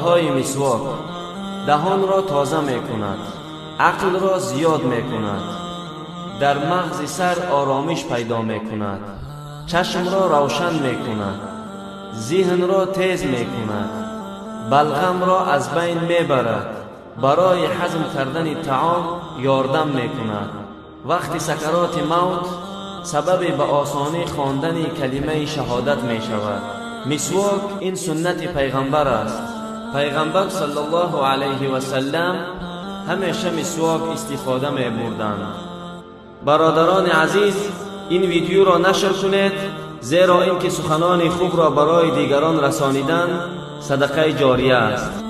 های مسواک دهان را تازه می کند، عقل را زیاد می کند، در مغز سر آرامش پیدا می کند، چشم را روشن می کند، ذهن را تیز می کند، بلغم را از بین می برد، برای هضم کردن طعام یاردم می کند، وقتی سکرات موت سبب به آسانی خواندن کلمه شهادت می شود. مسواک این سنت پیغمبر است. پیغمبر صلی الله علیه و سلم همیشه مسواک استفاده می بردند. برادران عزیز، این ویدیو را نشر کنید، زیرا اینکه سخنان خوب را برای دیگران رسانیدن صدقه جاریه است.